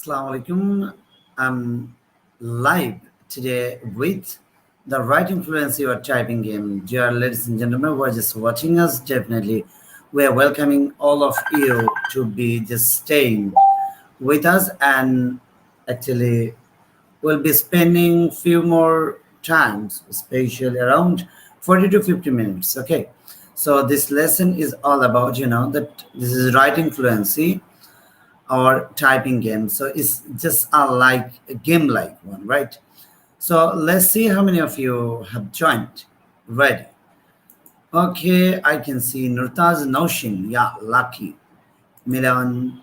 Assalamu alaikum. I'm live today with the writing fluency or typing game. Dear ladies and gentlemen who are just watching us, definitely we are welcoming all of you to be just staying with us, and actually we'll be spending few more times, especially around 40 to 50 minutes. Okay. So this lesson is all about, that this is writing fluency or typing game. So it's just a game like one, right? So let's see how many of you have joined. Ready? Okay, I can see Nurtaz Noshin. Yeah, Lucky. Milan.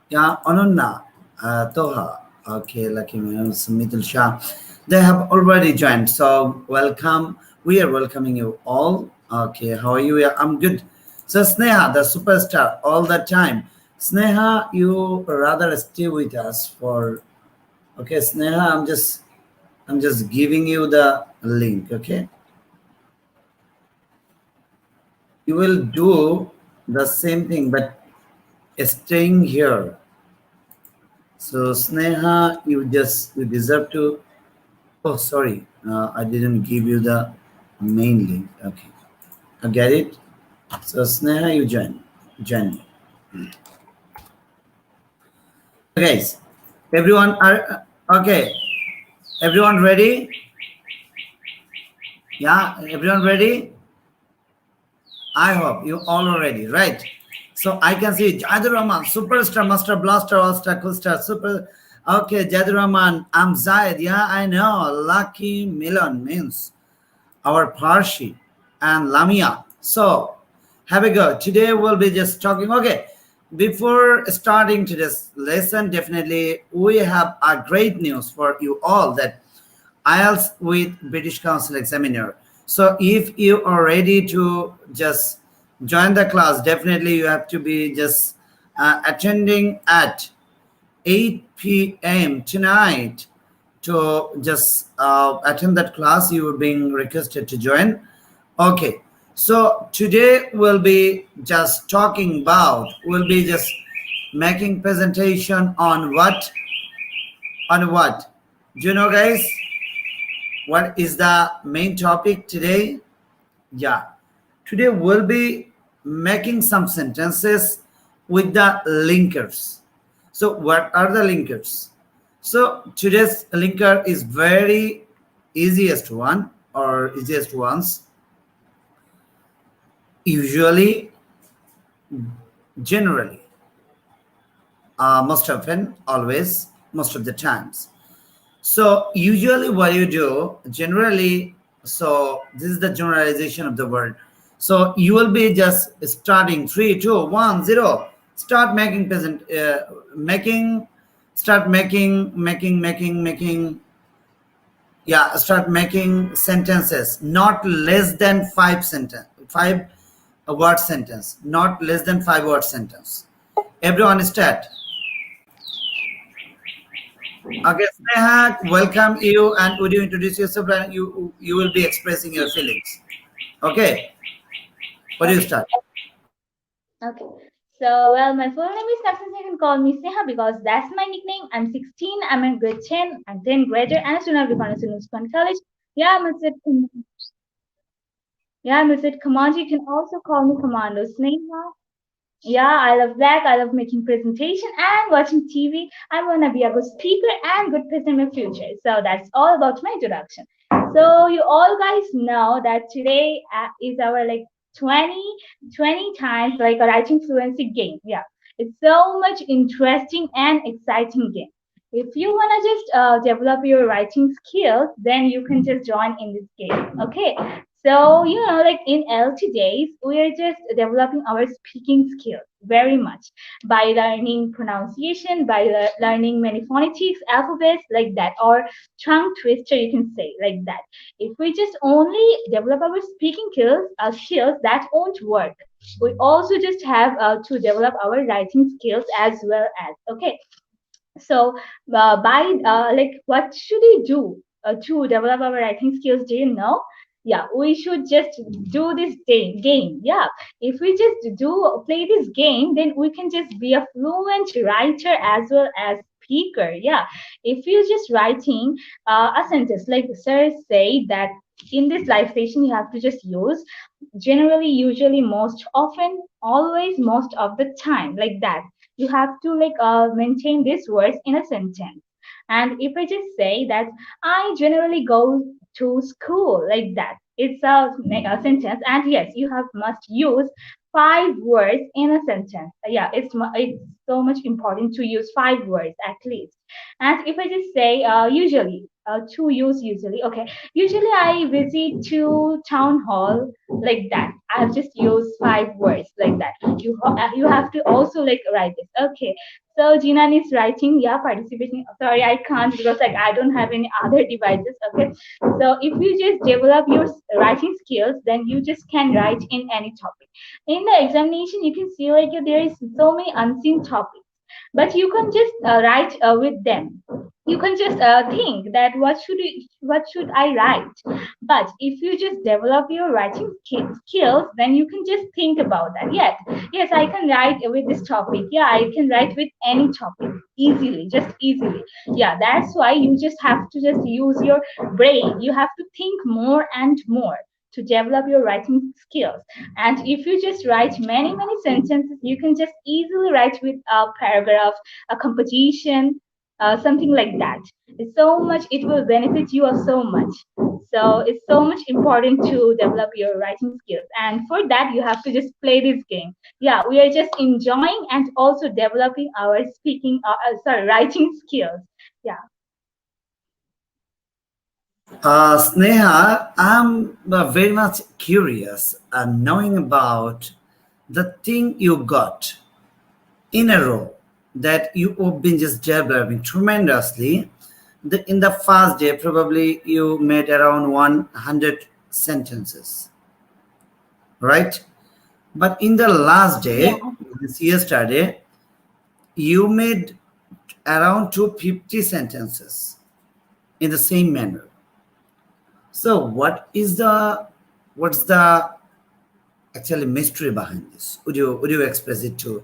Yeah, Anonna. Toha. Okay, Lucky Milan. Samitul Shah. They have already joined. So welcome. We are welcoming you all. Okay, how are you? Yeah, I'm good. So Sneha, the superstar all the time. Sneha, you rather stay with us for. Okay, Sneha, I'm just giving you the link. Okay, you will do the same thing, but staying here. So Sneha, you deserve to. Oh, sorry, I didn't give you the main link. Okay, I get it. So Sneha, you join me. Guys, everyone are okay. Everyone ready? Yeah, everyone ready? I hope you all are ready, right? So I can see Jaidur Rahman, superstar, master blaster, all star, cool star, super. Okay, Jaidur Rahman, I'm Zaid. Yeah, I know. Lucky Milan means our Parshi and Lamia. So have a go. Today we'll be just talking. Okay, before starting today's lesson, definitely we have a great news for you all that IELTS with British Council examiner. So if you are ready to just join the class, definitely you have to be just attending at 8 p.m. tonight to just attend that class. You are being requested to join. Okay. So today we'll be just making presentation on what? On what? Do you know, guys? What is the main topic today? Yeah, today we'll be making some sentences with the linkers. So what are the linkers? So today's linker is very easiest one or easiest ones. Usually, generally, most often, always, most of the times. So usually what you do generally, so this is the generalization of the word. So you will be just starting 3, 2, 1, 0. Start making present, start making. Yeah, start making sentences not less than five word sentence, not less than 5 word sentence. Everyone start. Okay, Sneha, welcome you, and would you introduce yourself, and you will be expressing your feelings. Okay, what do you Okay. start? Okay. So, well, my full name is Nafsan. You can call me Sneha because that's my nickname. I'm 16. I'm in grade 10. I'm 10 grader and soon I'll be going to Nuspan College. Yeah, I'm at Commando. You can also call me Commando Sneha. Yeah, I love that. I love making presentation and watching TV. I want to be a good speaker and good person in my future. So that's all about my introduction. So you all guys know that today is our like 20 20 times like a writing fluency game. Yeah, it's so much interesting and exciting game. If you want to just develop your writing skills, then you can just join in this game. Okay, so, like in LT days, we are just developing our speaking skills very much by learning pronunciation, by learning many phonetics, alphabets like that, or tongue twister, you can say like that. If we just only develop our speaking skills, that won't work. We also just have to develop our writing skills as well as, okay. So, by like, what should we do to develop our writing skills? Do you know? Yeah, we should just do this game. Yeah, if we just do play this game, then we can just be a fluent writer as well as speaker. Yeah, if you're just writing a sentence, like sir say that in this live station, you have to just use generally, usually, most often, always, most of the time, like that. You have to maintain these words in a sentence. And if I just say that I generally go to school, like that, it's a sentence. And yes, you have must use 5 words in a sentence. Yeah, it's so much important to use 5 words at least. And if I just say usually, to use usually, okay, usually I visit to town hall, like that. I've just used 5 words, like that. You have to also like write this. Okay. So Jinan is writing, yeah, participating. Sorry, I can't because like I don't have any other devices. Okay. So if you just develop your writing skills, then you just can write in any topic. In the examination, you can see like there is so many unseen topics, but you can just write with them. You can just think that what should I write. But if you just develop your writing skills, then you can just think about that. Yes, I can write with this topic. Yeah, I can write with any topic easily, just easily. Yeah, that's why you just have to just use your brain. You have to think more and more to develop your writing skills. And if you just write many sentences, you can just easily write with a paragraph, a composition, something like that. It's so much, it will benefit you of so much. So it's so much important to develop your writing skills. And for that, you have to just play this game. Yeah, we are just enjoying and also developing our writing skills. Yeah. Sneha, I'm very much curious knowing about the thing you got in a row that you have been just developing tremendously. In the first day, probably you made around 100 sentences, right? But in the last Yeah. day, this yesterday, you made around 250 sentences in the same manner. So, what's the actually mystery behind this? Would you express it to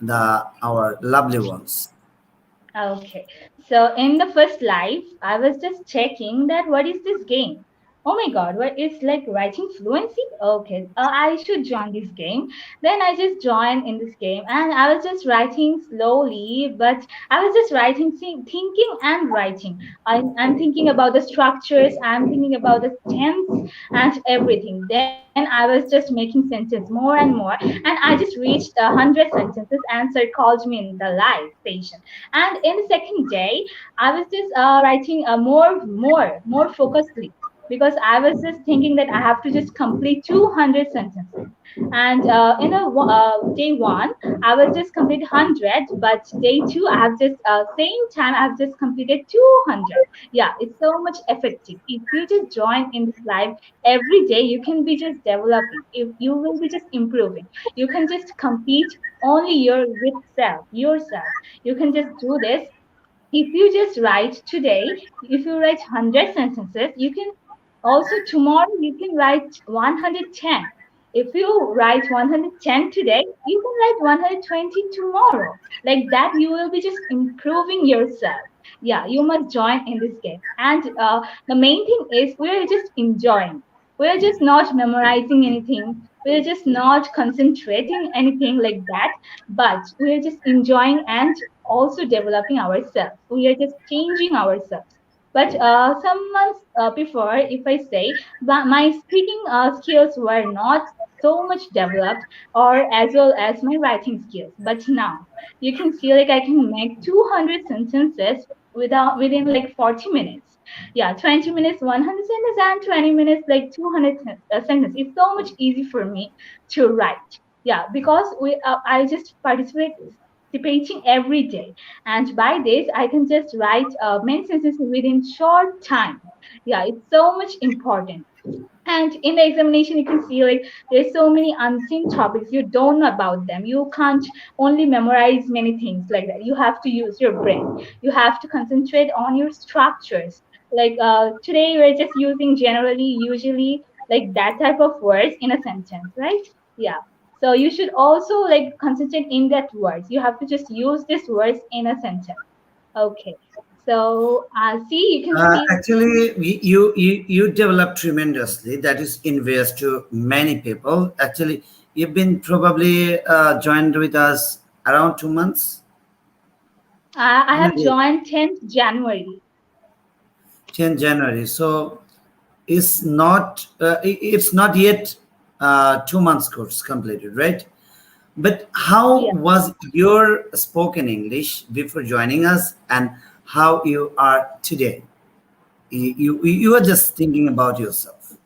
the our lovely ones? Okay. So in the first live, I was just checking that what is this game? Oh my God, what is like writing fluency? Okay, I should join this game. Then I just joined in this game and I was just writing slowly, but I was just writing, thinking and writing. I'm thinking about the structures, I'm thinking about the tense and everything. Then I was just making sentence more and more, and I just reached 100 sentences. And sir called me in the live station. And in the second day, I was just writing more focusedly because I was just thinking that I have to just complete 200 sentences. And in day one, I was just complete 100, but day two, I have just same time I have just completed 200. Yeah, it's so much effective. If you just join in this live every day, you can be just developing. If you will be just improving, you can just compete only your with self yourself. You can just do this. If you just write today, if you write 100 sentences, you can also tomorrow you can write 110. If you write 110 today, you can write 120 tomorrow. Like that, you will be just improving yourself. Yeah, you must join in this game. And the main thing is we're just enjoying. We're just not memorizing anything. We're just not concentrating anything like that, but we're just enjoying and also developing ourselves. We are just changing ourselves. But some months before, if I say, but my speaking skills were not so much developed, or as well as my writing skills. But now you can see like I can make 200 sentences within like 40 minutes. Yeah, 20 minutes, 100 sentences, and 20 minutes, like 200 sentences. It's so much easy for me to write. Yeah, because I just participating every day, and by this I can just write many sentences within short time. Yeah, it's so much important. And in the examination, you can see like there's so many unseen topics you don't know about them. You can't only memorize many things like that. You have to use your brain. You have to concentrate on your structures. Like today, we're just using generally, usually, like that type of words in a sentence, right? Yeah. So you should also like concentrate in that words. You have to just use these words in a sentence. Okay. So, see, you can see. Actually, you developed tremendously. That is invious to many people. Actually, you've been probably joined with us around 2 months. I How many have days? joined 10th January. 10 January. So it's not it's not yet 2 months course completed, right? But how Yeah. was your spoken English before joining us, and how you are today? You are just thinking about yourself.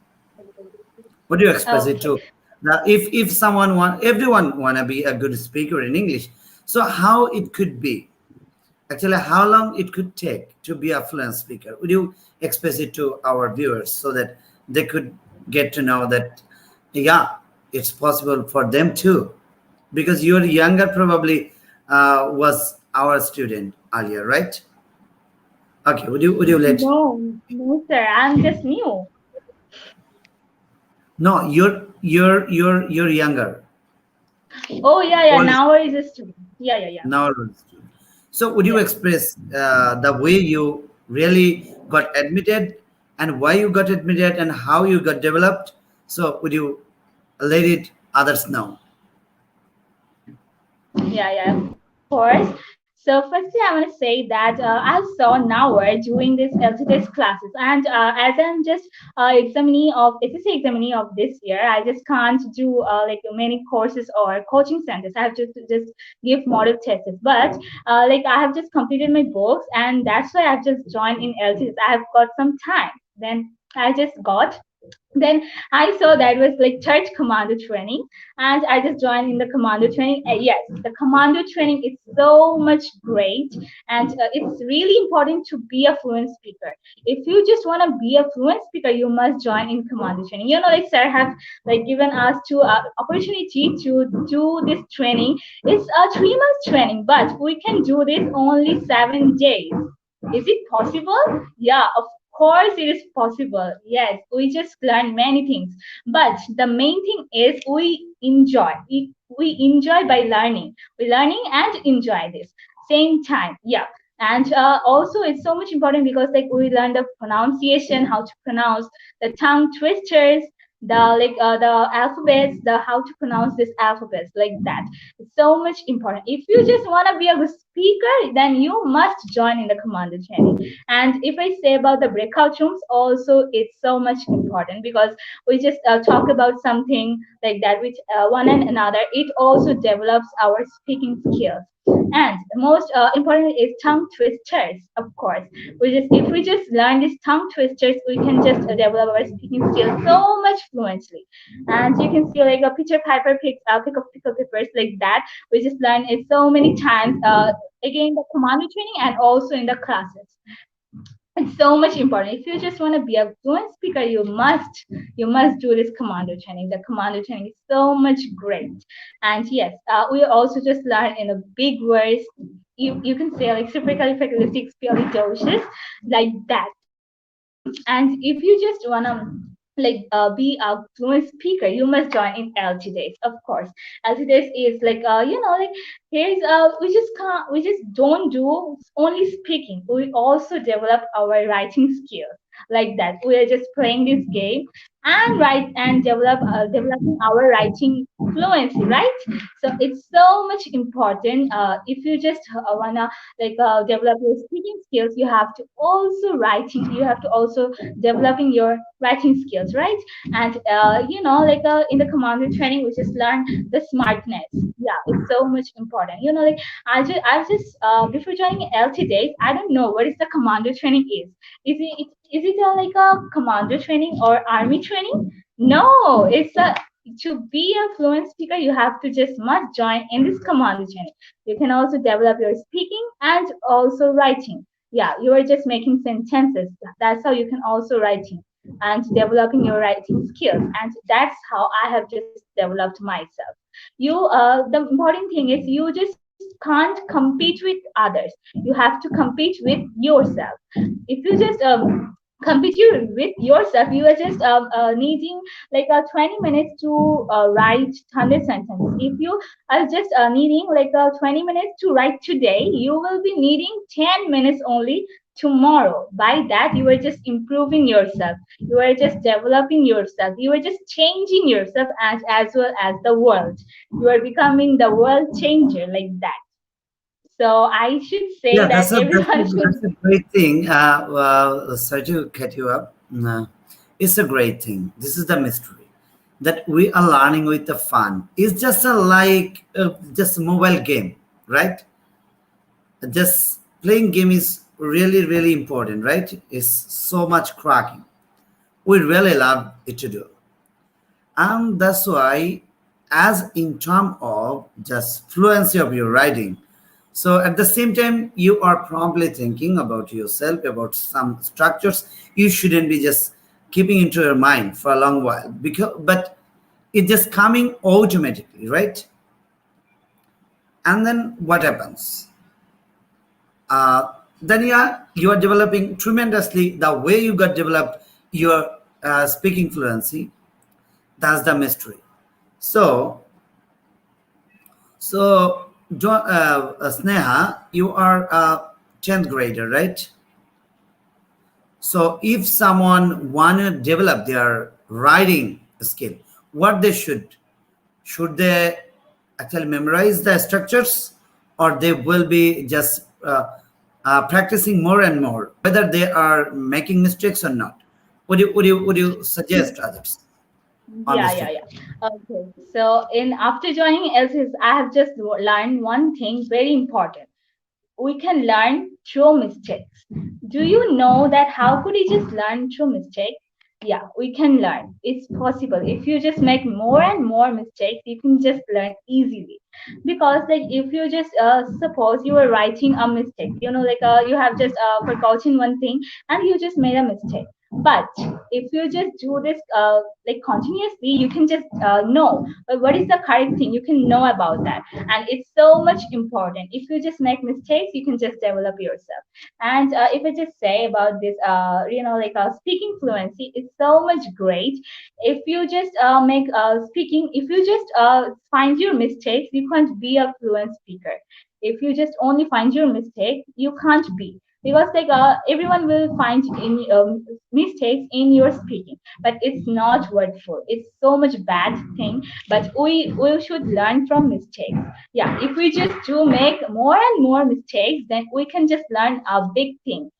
What do you express it Okay. to? Now, if someone want, everyone wanna be a good speaker in English. So how it could be? Actually, how long it could take to be a fluent speaker? Would you express it to our viewers so that they could get to know that, yeah, it's possible for them too? Because you're younger, probably was our student earlier, right? Okay, would you let? No, no, sir. I'm just new. No, you're younger. Oh, yeah, yeah. Old Now is a student. Yeah, yeah, yeah. now. So, would you Yeah. express the way you really got admitted, and why you got admitted, and how you got developed? So, would you let it others know? Yeah, yeah, of course. So firstly, I want to say that I saw now doing this LTTS classes, and as I'm just examining of SSC examining of this year, I just can't do like many courses or coaching centers. I have to just give model tests, but like I have just completed my books, and that's why I've just joined in LTTS. I have got some time. Then I just got then I saw that was like church commando training, and I just joined in the commando training. Yes, the commando training is so much great, and it's really important to be a fluent speaker. If you just want to be a fluent speaker, you must join in commando training. You know, like sir have like given us to opportunity to do this training. It's a 3 months training, but we can do this only 7 days. Is it possible? Yeah, of course it is possible. Yes, we just learn many things. But the main thing is we enjoy. We enjoy by learning. We learning and enjoy this same time. Yeah. And also it's so much important because like we learn the pronunciation, how to pronounce the tongue twisters, the alphabets, the how to pronounce this alphabets like that. It's so much important. If you just want to be a good speaker, then you must join in the commando training. And if I say about the breakout rooms, also it's so much important because we just talk about something like that with one and another. It also develops our speaking skills. And the most important is tongue twisters, of course. If we just learn these tongue twisters, we can just develop our speaking skills so much fluently. And you can see like a Peter Piper pick of pickle peppers like that. We just learn it so many times. Again, the commando training and also in the classes. It's so much important. If you just want to be a fluent speaker, you must do this commando training. The commando training is so much great. And yes, we also just learn in a big words. You can say like supercalifragilisticexpialidocious like that. And if you just wanna be a fluent speaker, you must join in LT days, of course. LT days is like like here's we just don't do only speaking. We also develop our writing skills like that. We are just playing this game and write and developing our writing fluency, right? So it's so much important. If you just wanna develop your speaking skills, you have to also writing. You have to also developing your writing skills, right? And in the commando training, we just learn the smartness. Yeah, it's so much important. I just before joining LT days, I don't know what is the commando training is. Is it like a commando training or army training? No, it's a to be a fluent speaker, you have to just must join in this commando training. You can also develop your speaking and also writing. Yeah, you are just making sentences. That's how you can also writing and developing your writing skills. And that's how I have just developed myself. The important thing is you just can't compete with others. You have to compete with yourself. If you just compete you with yourself. You are just needing like 20 minutes to write 100 sentences. If you are just needing like 20 minutes to write today, you will be needing 10 minutes only tomorrow. By that, you are just improving yourself, you are just developing yourself, you are just changing yourself, as well as the world. You are becoming the world changer like that. So I should say Yeah, that everyone that's should. a great thing. Sorry to cut you up. It's a great thing. This is the mystery that we are learning with the fun. It's just a like just a mobile game, right? Just playing game is really really important, right? It's so much cracking. We really love it to do, and that's why, as in term of just fluency of your writing, so at the same time you are probably thinking about yourself about some structures you shouldn't be just keeping into your mind for a long while, because but it's just coming automatically, right? And then what happens? Then you are developing tremendously the way you got developed your speaking fluency. That's the mystery. So Sneha, you are a 10th grader, right? So, if someone want to develop their writing skill, what they should they actually memorize the structures, or they will be just practicing more and more, whether they are making mistakes or not? Would you suggest others on Yeah, this yeah, topic? yeah. Okay. So in after joining LCS, I have just learned one thing very important. We can learn through mistakes. Do you know that how could you just learn through mistakes? Yeah, we can learn. It's possible. If you just make more and more mistakes, you can just learn easily. Because like if you just suppose you are writing a mistake, like you have just forgotten one thing and you just made a mistake. But if you just do this like continuously, you can just know what is the correct thing. You can know about that, and it's so much important. If you just make mistakes, you can just develop yourself. And if I just say about this, like speaking fluency, it's so much great. If you just make speaking, if you just find your mistakes, you can't be a fluent speaker. If you just only find your mistake, you can't be, because like everyone will find in mistakes in your speaking, but it's not wordful, it's so much bad thing. But we should learn from mistakes. Yeah, if we just do make more and more mistakes, then we can just learn a big thing.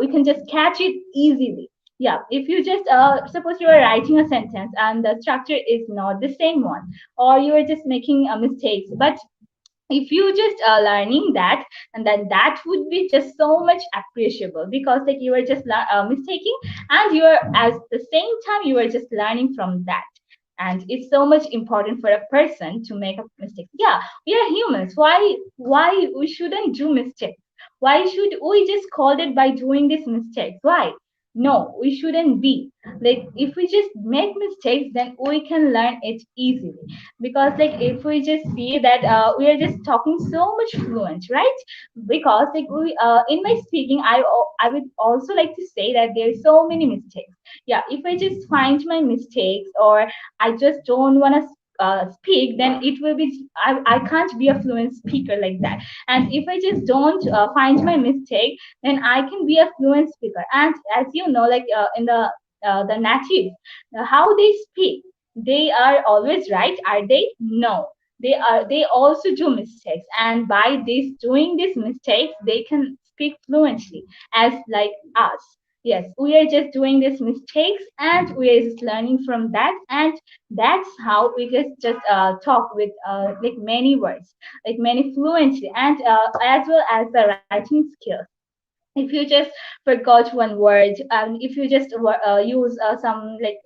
We can just catch it easily. Yeah, if you just suppose you are writing a sentence and the structure is not the same one, or you are just making mistakes, but if you just learning that, and then that would be just so much appreciable, because like you are just mistaking, and you are at the same time you are just learning from that. And it's so much important for a person to make a mistake. Yeah, we are humans. Why we shouldn't do mistakes? Why should we just call it by doing this mistakes? Why? No, we shouldn't be. Like if we just make mistakes, then we can learn it easily. Because like if we just see that we are just talking so much fluent, right? Because like we in my speaking, I would also like to say that there's so many mistakes. Yeah, if I just find my mistakes, or I just don't want to speak, then it will be, I can't be a fluent speaker like that. And if I just don't find my mistake, then I can be a fluent speaker. And as you know, like in the native, how they speak, they are always right, are they? No, they also do mistakes, and by this doing these mistakes, they can speak fluently as like us. Yes, we are just doing these mistakes, and we are just learning from that, and that's how we just talk with like many words, like many fluently, and as well as the writing skills. If you just forgot one word, if you just use some like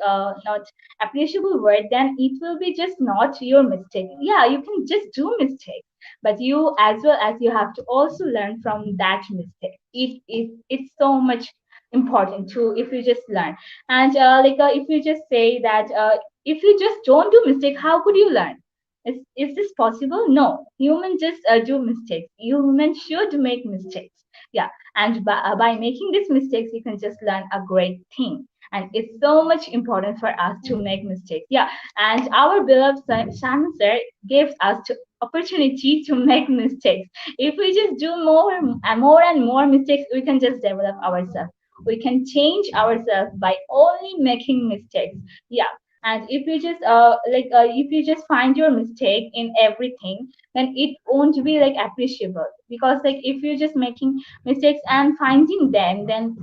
not appreciable word, then it will be just not your mistake. Yeah, you can just do mistakes, but you, as well as you have to also learn from that mistake. It's so much important to, if you just learn. And if you just say that if you just don't do mistake, how could you learn? Is this possible? No, humans just do mistakes. Humans should make mistakes. Yeah, and by making these mistakes, you can just learn a great thing. And it's so much important for us to make mistakes. Yeah, and our beloved Sir gives us to opportunity to make mistakes. If we just do more and more mistakes, we can just develop ourselves. We can change ourselves by only making mistakes. Yeah, and if you just if you just find your mistake in everything, then it won't be like appreciable. Because like if you're just making mistakes and finding them, then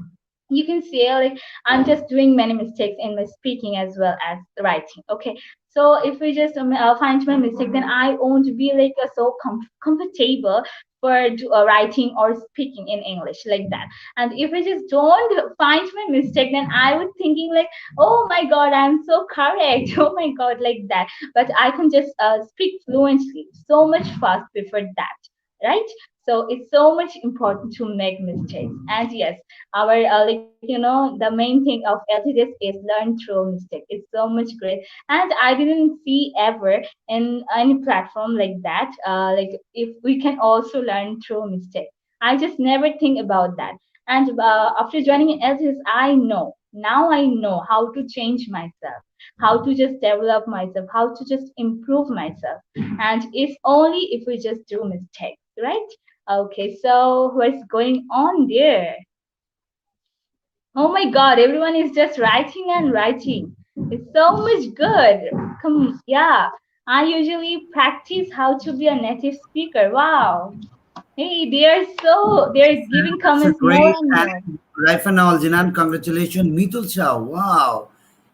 you can say like I'm just doing many mistakes in my speaking as well as writing. Okay, so if we just find my mistake, then I won't be like so comfortable for writing or speaking in English like that. And if I just don't find my mistake, then I would thinking like, oh my god, I'm so correct. Oh my god, like that. But I can just speak fluently so much fast before that, right? So it's so much important to make mistakes. And yes, our the main thing of LTDs is learn through mistake. It's so much great. And I didn't see ever in any platform like that, like if we can also learn through mistake. I just never think about that. And after joining LTDs, I know now, I know how to change myself, how to just develop myself, how to just improve myself. And it's only if we just do mistakes, right? Okay, so what's going on there? Oh my god, everyone is just writing and writing. It's so much good. Come, yeah. I usually practice how to be a native speaker. Wow. Hey, they're giving That's a comments more great. and more. And Raifanal Jinan, congratulations. Mitul Shah, wow.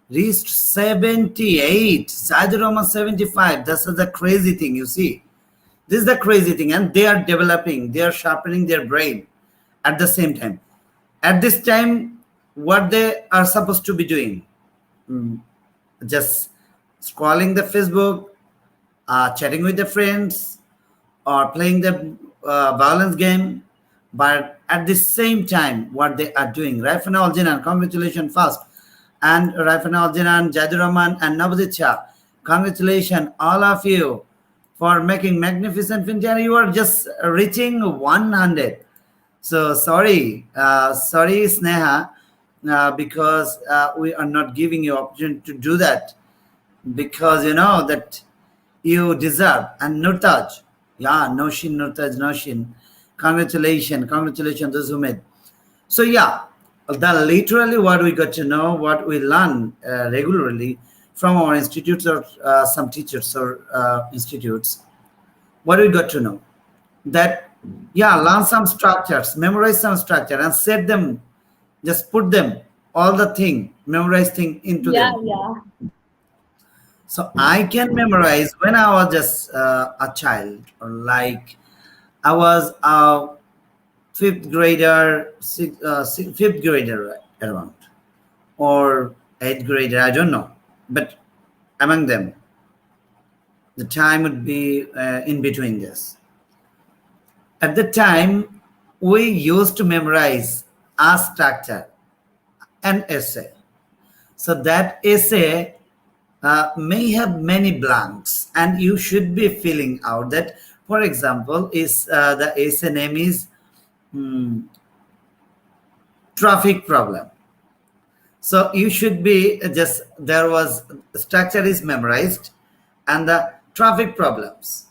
Reached 78. Zaidur Rahman 75. This is the crazy thing, you see. This is the crazy thing. And they are developing, they are sharpening their brain at the same time. At this time, what they are supposed to be doing? Mm, just scrolling the Facebook, chatting with the friends, or playing the violence game. But at the same time, what they are doing, Raifana Aljinan, congratulations first. And Raifana Aljinan, Jaidur Rahman, and Navadit Shah, congratulations, all of you, for making magnificent Fintia. You are just reaching 100. So sorry, Sneha, because we are not giving you opportunity to do that, because you know that you deserve. And Nurtaj, yeah, Noshin, Nurtaj, Noshin, congratulations, those who made. So yeah, the literally what we got to know, what we learn regularly from our institutes or some teachers or institutes, what we got to know that, yeah, learn some structures, memorize some structure, and set them, just put them, all the thing, memorize thing into Yeah, them. yeah. So I can memorize when I was just a child, or like I was a fifth grader, fifth grader around, or eighth grader, I don't know. But among them, the time would be in between this. At the time, we used to memorize a structure, an essay. So that essay may have many blanks, and you should be filling out that. For example, is the essay name is hmm, traffic problem. So you should be just, there was, structure is memorized, and the traffic problems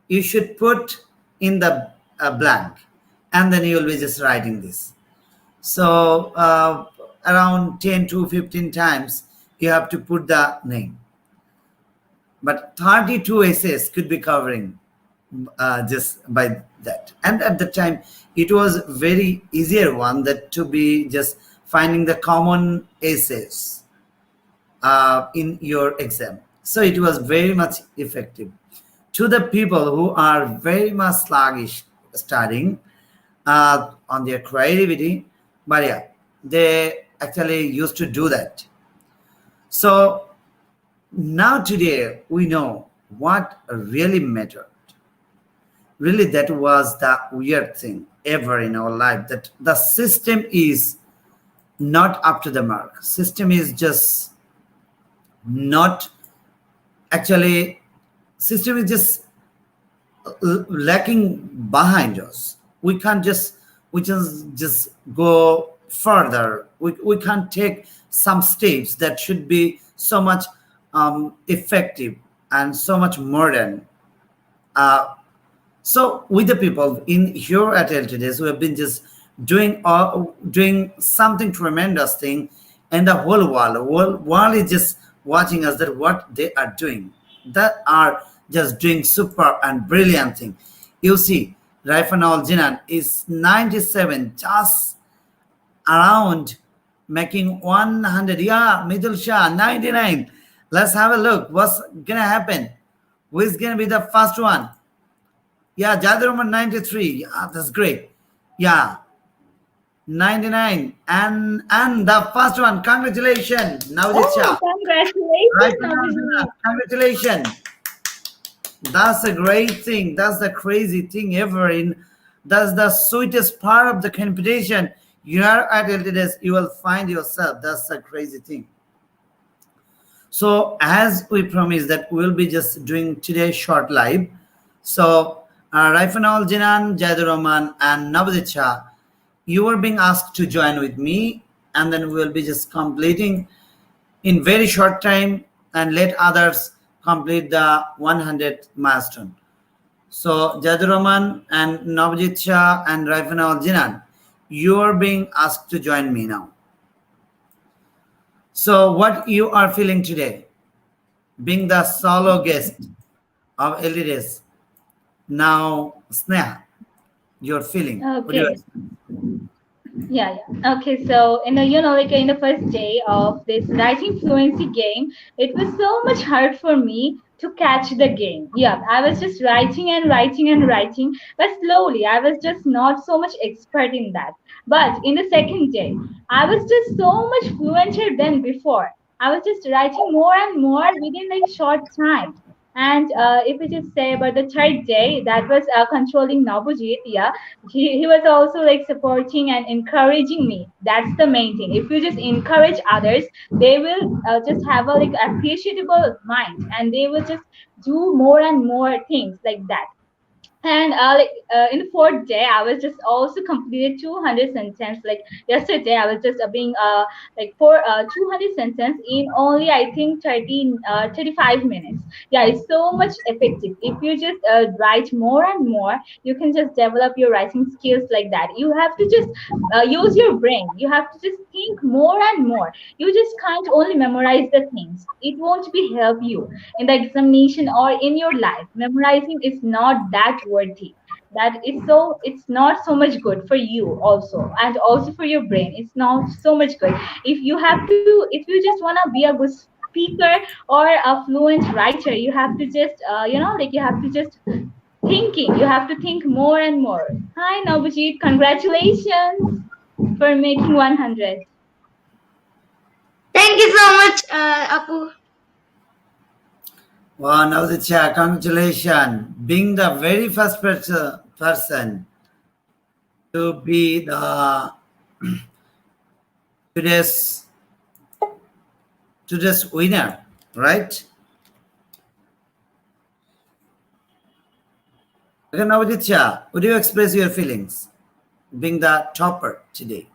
you should put in the blank, and then you will be just writing this. So around 10 to 15 times you have to put the name, but 32 essays could be covering just by that. And at the time it was very easier one, that to be just finding the common essays in your exam. So it was very much effective to the people who are very much sluggish studying on their creativity. But yeah, they actually used to do that. So now today we know what really mattered. Really, that was the weird thing ever in our life, that the system is not up to the mark. System is just not, actually, system is just lacking behind us. We can't just, we just go further. We can't take some steps that should be so much effective and so much modern. Uh, so with the people in here at LTDs, we have been just doing something tremendous thing, and the whole world is just watching us that what they are doing, that are just doing super and brilliant thing. You see, Raifanol Jinan is 97, just around making 100. Yeah, Middle Shah 99. Let's have a look. What's gonna happen? Who is gonna be the first one? Yeah, Jadroman 93. Yeah, that's great. Yeah, 99. And the first one. Congratulations, Navjit Oh, Shah. Right congratulations, now, Navjeet. congratulations. That's a great thing. That's the crazy thing ever. That's the sweetest part of the competition. You are at LTDS, you will find yourself. That's a crazy thing. So as we promised that we'll be just doing today's short live. So Raifanol Jinan, Jaidur Rahman, and Navadit Shah, you are being asked to join with me, and then we'll be just completing in very short time and let others complete the 100 milestone. So Jaidur Rahman and Navjit Shah and Raifanol Jinan, you are being asked to join me now. So what you are feeling today, being the solo guest of LDS. Now, Sneha, your feeling. What do you Okay. Yeah, yeah. Okay, so in the like in the first day of this writing fluency game, it was so much hard for me to catch the game. Yeah, I was just writing and writing and writing, but slowly. I was just not so much expert in that. But in the second day, I was just so much fluenter than before. I was just writing more and more within like short time. And if we just say about the third day, that was controlling Nabujit, yeah, he was also like supporting and encouraging me. That's the main thing. If you just encourage others, they will just have a like appreciable mind, and they will just do more and more things like that. And in the fourth day, I was just also completed 200 sentence. Like yesterday, I was just being like for 200 sentence in only I think 35 minutes. Yeah, it's so much effective. If you just write more and more, you can just develop your writing skills like that. You have to just use your brain. You have to just think more and more. You just can't only memorize the things. It won't be help you in the examination or in your life. Memorizing is not that worthy. That is so it's not so much good for you also, and also for your brain. It's not so much good. If you just wanna be a good speaker or a fluent writer, you have to just like you have to just thinking. You have to think more and more. Hi Navjeet, congratulations for making 100. Thank you so much, Apu. Wow, Navaditya, congratulations. Being the very first person to be the today's today's winner, right? Okay, Navaditya, would you express your feelings being the topper today?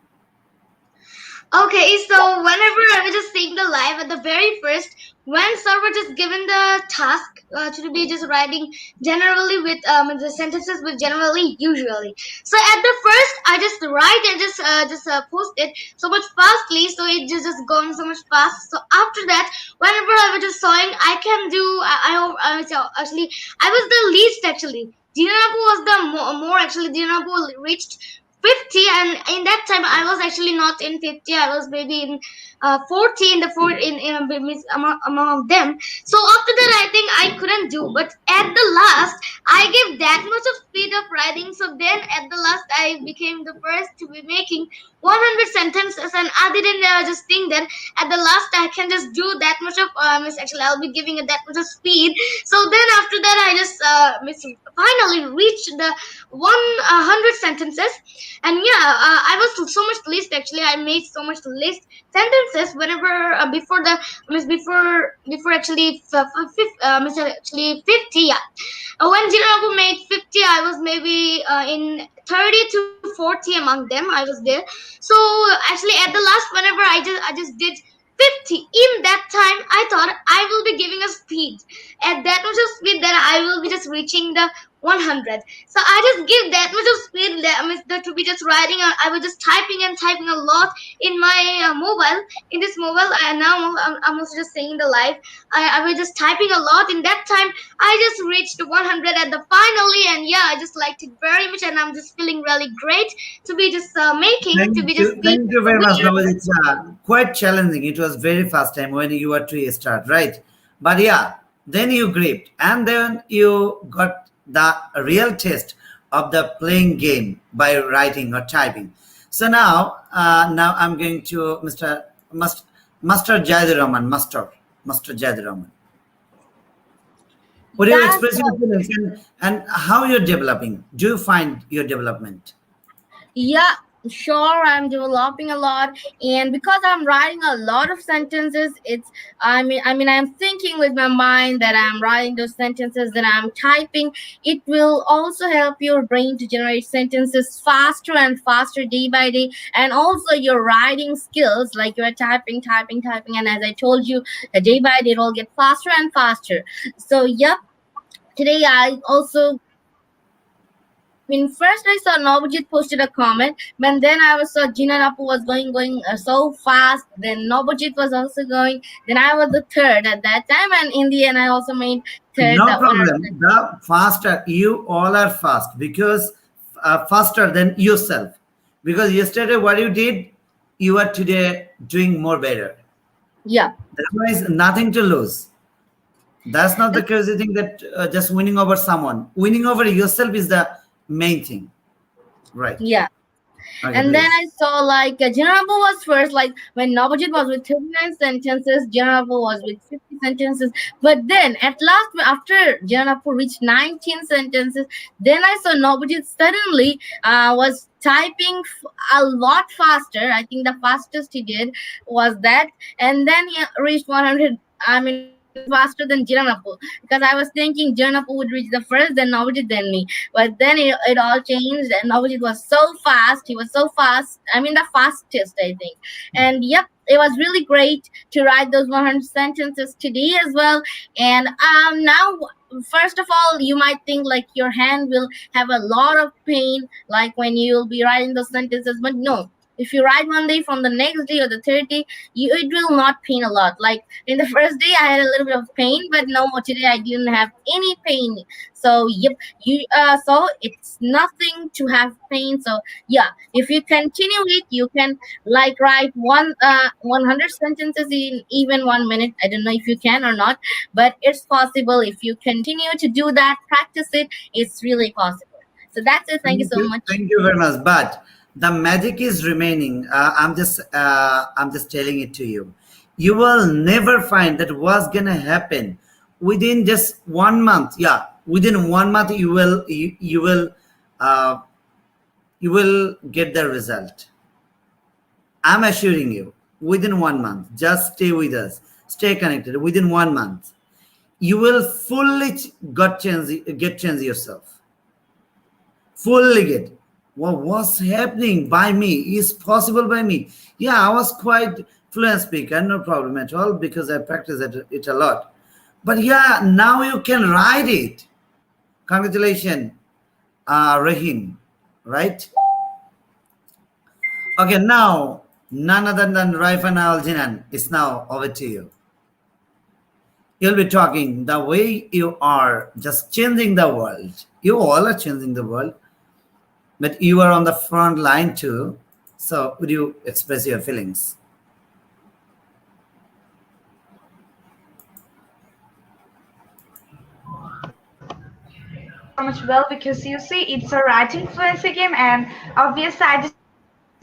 Okay, so whenever I was just seeing the live at the very first, when sir was just given the task to be just writing generally with the sentences with generally usually. So at the first, I just write and just post it so much fastly, so it just gone so much fast. So after that, whenever I was just sawing, I can do. So actually I was the least actually. Dinapu was the more actually. Dinapu reached 50, and in that time I was actually not in 50. I was maybe in 40 in the four in among them. So after that I think I couldn't do, but at the last I gave that much of speed of writing. So then at the last I became the first to be making 100 sentences, and I didn't just think that at the last I can just do that much of actually I'll be giving it that much of speed. So then after that I just finally reached the 100 sentences. And yeah, I was so much list. Actually, I made so much list sentences whenever before the means before actually means actually 50. Yeah, when Jirabu made 50, I was maybe in 30 to 40 among them. I was there. So actually, at the last, whenever I just did 50. In that time, I thought I will be giving a speed at that much of speed that I will be just reaching the 100. So I just give that much of speed that, I mean, that to be just writing. I was just typing and typing a lot in my mobile. In this mobile, and now I'm also just saying the live. I was just typing a lot. In that time, I just reached 100 at the finally, and yeah, I just liked it very much, and I'm just feeling really great to be just making to be just be Thank you very much, doing. Nawaz. It's quite challenging. It was very fast time when you were to start, right? But yeah, then you gripped, and then you got the real test of the playing game by writing or typing. So now I'm going to Master Jadiraman, Master Jadiraman. Would you That's express your feelings and how you're developing? Do you find your development? Yeah, sure, I'm developing a lot, and because I'm writing a lot of sentences, it's I'm thinking with my mind that I'm writing those sentences, then I'm typing. It will also help your brain to generate sentences faster and faster day by day, and also your writing skills, like you're typing, and as I told you, day by day it will get faster and faster. So yep, today I also, first I saw Nobujit posted a comment, but then I was saw Jin and Appu was going so fast. Then Nobujit was also going. Then I was the third at that time, and in the end, I also made third. No The 100. problem. The faster you all are fast because faster than yourself. Because yesterday what you did, you are today doing more better. Yeah. Otherwise, nothing to lose. That's not the And crazy thing that just winning over someone. Winning over yourself is the main thing, right? yeah. Okay, And then please. I saw like Jinabu was first, like when Nobujit was with 39 sentences, Jinabu was with 50 sentences. But then at last, after Jinabu reached 19 sentences, then I saw Nobujit suddenly was typing a lot faster. I think the fastest he did was that. And then he reached 100. Faster than Jiranapu, because I was thinking Jiranapu would reach the first, then Nobujit, then me. But then it all changed, and now it was so fast. He was so fast. The fastest, I think. And yep, it was really great to write those 100 sentences today as well. And now, first of all, you might think like your hand will have a lot of pain, like when you'll be writing those sentences, but no. If you write one day, from the next day or the third day, it will not pain a lot. Like in the first day, I had a little bit of pain, but no, today I didn't have any pain. So yep, so it's nothing to have pain. So yeah, if you continue it, you can like write 100 sentences in even 1 minute. I don't know if you can or not, but it's possible. If you continue to do that, practice it, it's really possible. So that's it. Thank you so much. Thank you very much. But the magic is remaining. I'm just telling it to you. You will never find that what's gonna happen within just 1 month. Yeah, within 1 month uh, you will get the result. I'm assuring you. Within 1 month, just stay with us. Stay connected. Within 1 month, you will fully get change yourself. Fully get what was happening by me is possible by me. Yeah, I was quite fluent speaker, no problem at all because I practice it a lot. But yeah, now you can write it. Congratulations, Rahim. Right? Okay, now none other than Raifan Al Jinan is now over to you. You'll be talking the way you are, just changing the world. You all are changing the world, but you are on the front line too. So, would you express your feelings? So much well because you see it's a writing fluency game, and obviously I just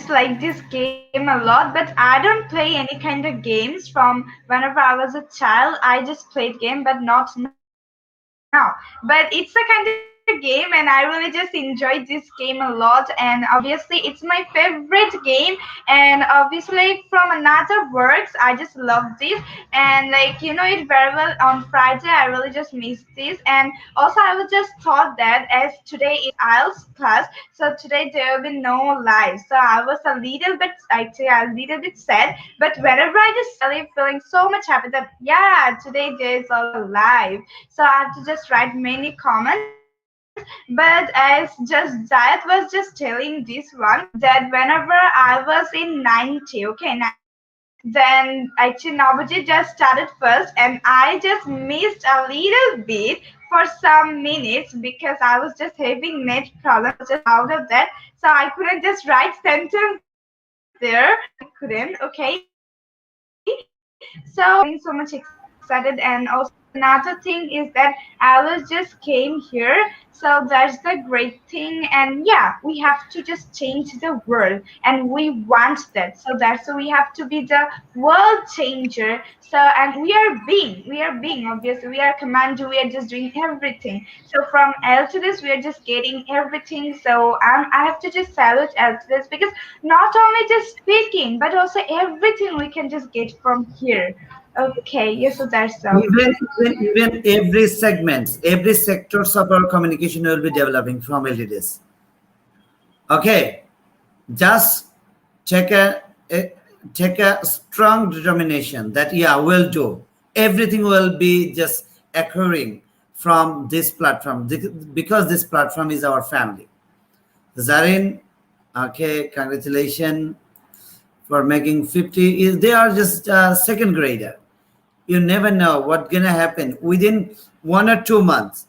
like this game a lot, but I don't play any kind of games from whenever I was a child. I just played game, but not now. But it's a kind of game which is very fun. game, and I really just enjoyed this game a lot. And obviously, it's my favorite game. And obviously, from another works, I just love this. And like you know it very well. On Friday, I really just missed this. And also, I was just thought that as today is IELTS class, so today there will be no live. So I was a little bit, actually, a little bit sad. But whenever I just suddenly feeling so much happy that yeah, today there is also live. So I have to just write many comments. But as just Jayat was just telling this one, that whenever I was in 90, okay, 90, then actually Navajit just started first, and I just missed a little bit for some minutes because I was just having net problem. I was just out of that, so I couldn't just write sentence there. I couldn't. Okay, so getting so much excited. And also another thing is that I was just came here, so that's the great thing. And yeah, we have to just change the world, and we want that. So that's why we have to be the world changer. So and we are being obviously, we are commando, we are just doing everything. So from L to this, we are just getting everything. So I have to just salute L to this, because not only just speaking, but also everything we can just get from here. Okay, yes, so that's so. Even every segments, every sectors of our communication will be developing from LTDs. Okay, just take a take a strong determination that yeah, we'll do. Everything will be just occurring from this platform because this platform is our family. Zarin, okay, congratulations for making 50. Is they are just second grader. You never know what's gonna happen within 1 or 2 months.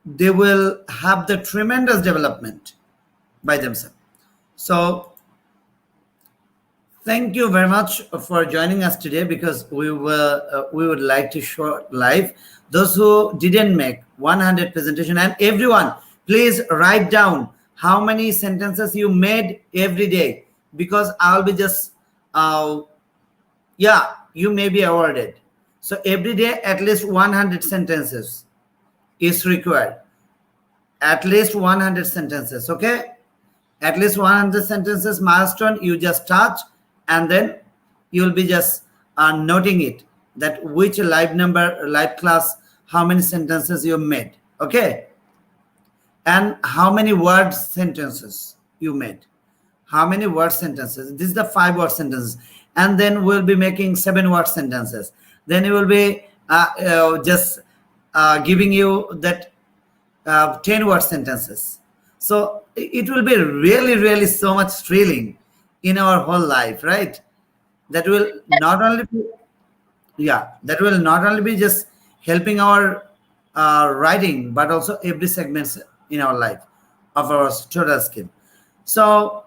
They will have the tremendous development by themselves. So thank you very much for joining us today, because we would like to show live those who didn't make 100 presentation. And everyone, please write down how many sentences you made every day, because I'll be just yeah, you may be awarded. So every day at least 100 sentences is required. At least 100 sentences, okay? At least 100 sentences milestone you just touch, and then you'll be just noting it, that which live number, live class, how many sentences you made, okay? And how many word sentences you made. How many word sentences? This is the 5 word sentences. And then we'll be making 7 word sentences. Then it will be just giving you that 10 word sentences. So it will be really, really so much thrilling in our whole life, right? That will not only be, yeah, that will not only be just helping our writing, but also every segments in our life of our total skill. So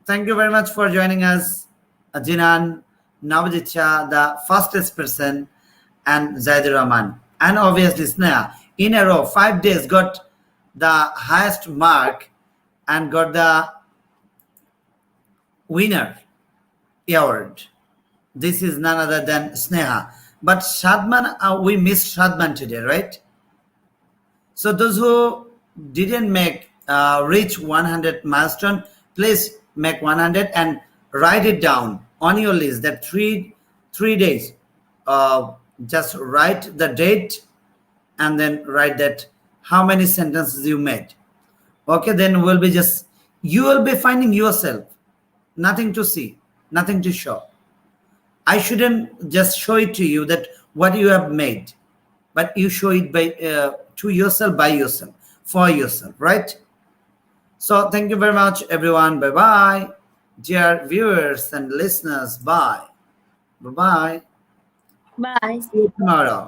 thank you very much for joining us, Jinan, Navajit Shah, the fastest person, and Zaidur Rahman. And obviously Sneha, in a row, 5 days, got the highest mark and got the winner award. This is none other than Sneha. But Shadman, we missed Shadman today, right? So those who didn't make reach 100 milestone, please make 100 and write it down on your list. That three days, just write the date and then write that how many sentences you made. Okay, then we'll be just, you will be finding yourself. Nothing to see, nothing to show. I shouldn't just show it to you that what you have made, but you show it by to yourself, by yourself, for yourself, right? So thank you very much, everyone. Bye bye, dear viewers and listeners. Bye. Bye bye. Bye. See you tomorrow.